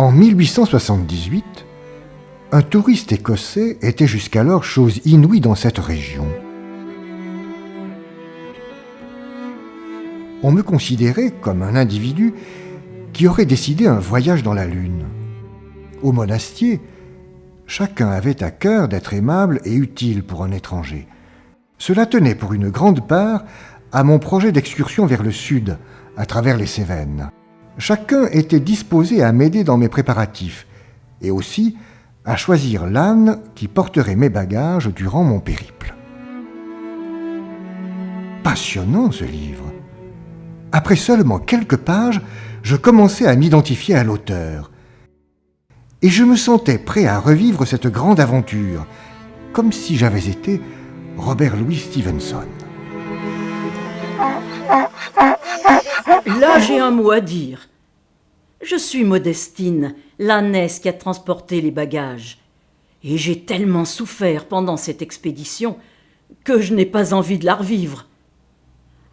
En 1878, un touriste écossais était jusqu'alors chose inouïe dans cette région. On me considérait comme un individu qui aurait décidé un voyage dans la Lune. Au monastier, chacun avait à cœur d'être aimable et utile pour un étranger. Cela tenait pour une grande part à mon projet d'excursion vers le sud, à travers les Cévennes. Chacun était disposé à m'aider dans mes préparatifs et aussi à choisir l'âne qui porterait mes bagages durant mon périple. Passionnant ce livre. Après seulement quelques pages, je commençais à m'identifier à l'auteur. Et je me sentais prêt à revivre cette grande aventure, comme si j'avais été Robert Louis Stevenson. Là, j'ai un mot à dire. Je suis Modestine, l'ânesse qui a transporté les bagages. Et j'ai tellement souffert pendant cette expédition que je n'ai pas envie de la revivre.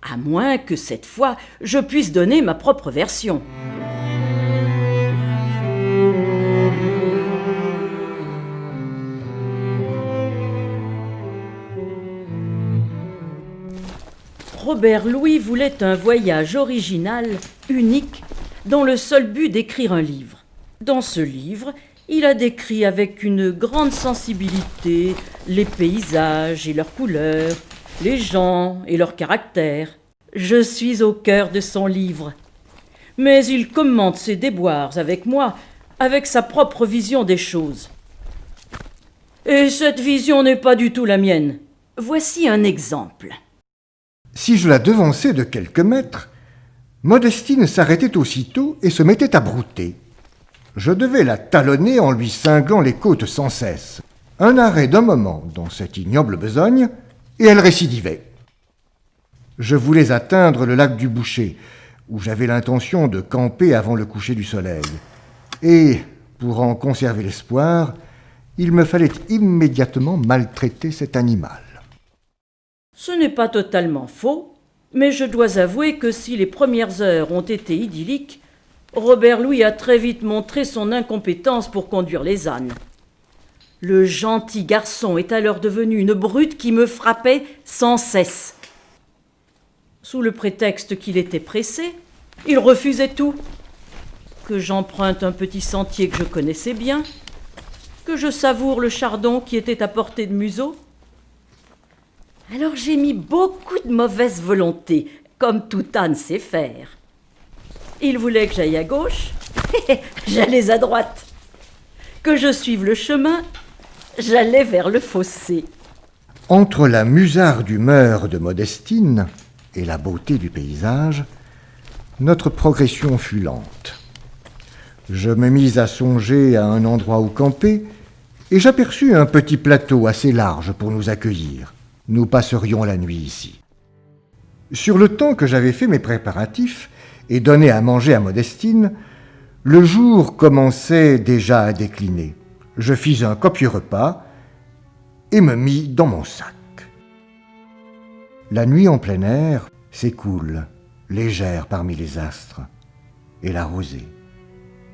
À moins que cette fois, je puisse donner ma propre version. Robert Louis voulait un voyage original, unique, dont le seul but d'écrire un livre. Dans ce livre, il a décrit avec une grande sensibilité les paysages et leurs couleurs, les gens et leurs caractères. Je suis au cœur de son livre. Mais il commente ses déboires avec moi, avec sa propre vision des choses. Et cette vision n'est pas du tout la mienne. Voici un exemple. Si je la devançais de quelques mètres, Modestine s'arrêtait aussitôt et se mettait à brouter. Je devais la talonner en lui cinglant les côtes sans cesse. Un arrêt d'un moment dans cette ignoble besogne, et elle récidivait. Je voulais atteindre le lac du Boucher, où j'avais l'intention de camper avant le coucher du soleil. Et, pour en conserver l'espoir, il me fallait immédiatement maltraiter cet animal. Ce n'est pas totalement faux, mais je dois avouer que si les premières heures ont été idylliques, Robert Louis a très vite montré son incompétence pour conduire les ânes. Le gentil garçon est alors devenu une brute qui me frappait sans cesse. Sous le prétexte qu'il était pressé, il refusait tout. Que j'emprunte un petit sentier que je connaissais bien, que je savoure le chardon qui était à portée de museau. Alors j'ai mis beaucoup de mauvaise volonté, comme tout âne sait faire. Il voulait que j'aille à gauche, j'allais à droite. Que je suive le chemin, j'allais vers le fossé. Entre la musarde humeur de Modestine et la beauté du paysage, notre progression fut lente. Je me mis à songer à un endroit où camper et j'aperçus un petit plateau assez large pour nous accueillir. Nous passerions la nuit ici. Sur le temps que j'avais fait mes préparatifs et donné à manger à Modestine, le jour commençait déjà à décliner. Je fis un copieux repas et me mis dans mon sac. La nuit en plein air s'écoule, légère parmi les astres, et la rosée,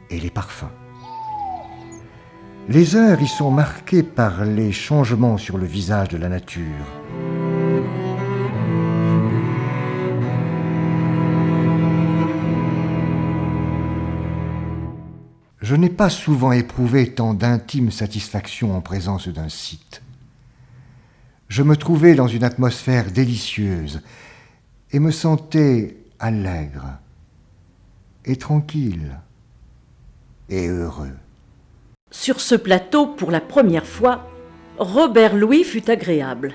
et les parfums. Les heures y sont marquées par les changements sur le visage de la nature. Je n'ai pas souvent éprouvé tant d'intime satisfaction en présence d'un site. Je me trouvais dans une atmosphère délicieuse et me sentais allègre et tranquille et heureux. Sur ce plateau, pour la première fois, Robert Louis fut agréable.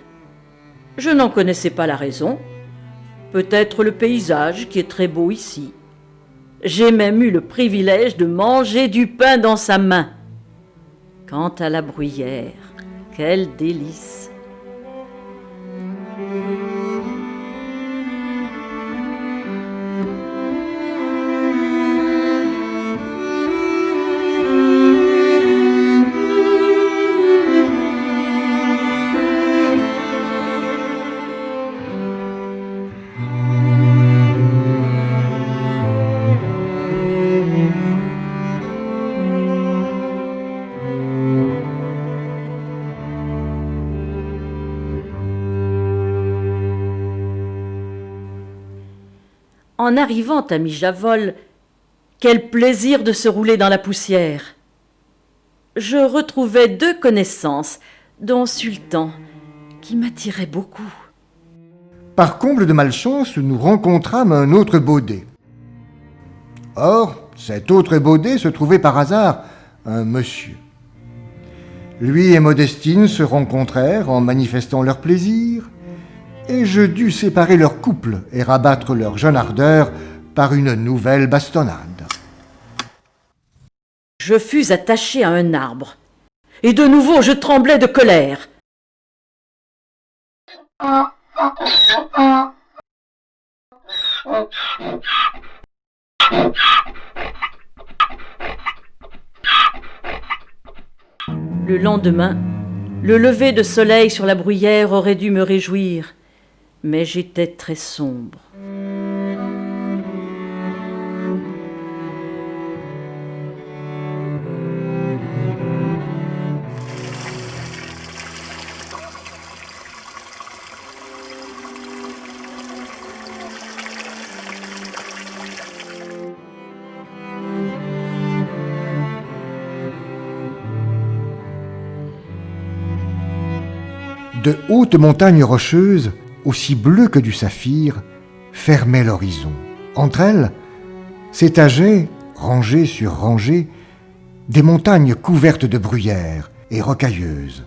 Je n'en connaissais pas la raison. Peut-être le paysage qui est très beau ici. J'ai même eu le privilège de manger du pain dans sa main. Quant à la bruyère, quel délice! En arrivant à Mijavol, quel plaisir de se rouler dans la poussière! Je retrouvais 2 connaissances, dont Sultan, qui m'attirait beaucoup. Par comble de malchance, nous rencontrâmes un autre baudet. Or, cet autre baudet se trouvait par hasard un monsieur. Lui et Modestine se rencontrèrent en manifestant leur plaisir, et je dus séparer leur couple et rabattre leur jeune ardeur par une nouvelle bastonnade. Je fus attaché à un arbre, et de nouveau je tremblais de colère. Le lendemain, le lever de soleil sur la bruyère aurait dû me réjouir, mais j'étais très sombre. De hautes montagnes rocheuses, aussi bleues que du saphir, fermaient l'horizon. Entre elles s'étageaient, rangées sur rangées, des montagnes couvertes de bruyères et rocailleuses,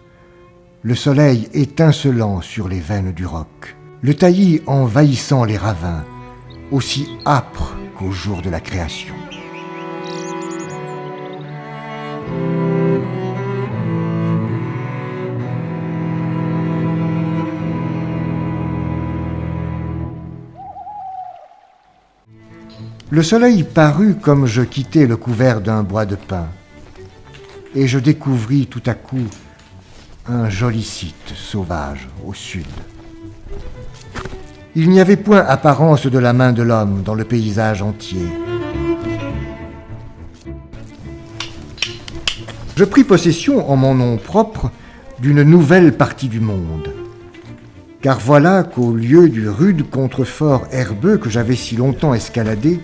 le soleil étincelant sur les veines du roc, le taillis envahissant les ravins, aussi âpres qu'au jour de la création. Le soleil parut comme je quittais le couvert d'un bois de pin, et je découvris tout à coup un joli site sauvage au sud. Il n'y avait point apparence de la main de l'homme dans le paysage entier. Je pris possession en mon nom propre d'une nouvelle partie du monde. Car voilà qu'au lieu du rude contrefort herbeux que j'avais si longtemps escaladé,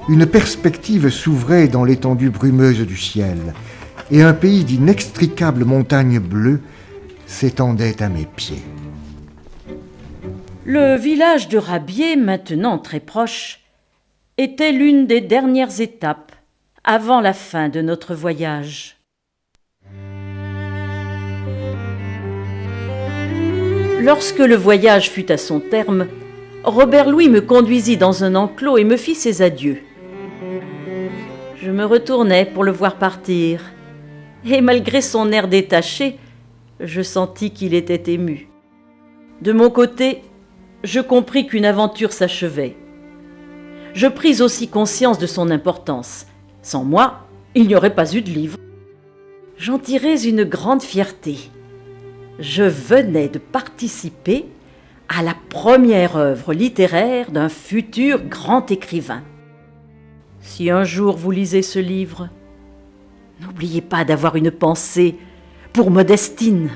une perspective s'ouvrait dans l'étendue brumeuse du ciel, et un pays d'inextricables montagnes bleues s'étendait à mes pieds. Le village de Rabier, maintenant très proche, était l'une des dernières étapes avant la fin de notre voyage. Lorsque le voyage fut à son terme, Robert Louis me conduisit dans un enclos et me fit ses adieux. Je me retournai pour le voir partir, et malgré son air détaché, je sentis qu'il était ému. De mon côté, je compris qu'une aventure s'achevait. Je pris aussi conscience de son importance. Sans moi, il n'y aurait pas eu de livre. J'en tirais une grande fierté. Je venais de participer à la première œuvre littéraire d'un futur grand écrivain. Si un jour vous lisez ce livre, n'oubliez pas d'avoir une pensée pour Modestine.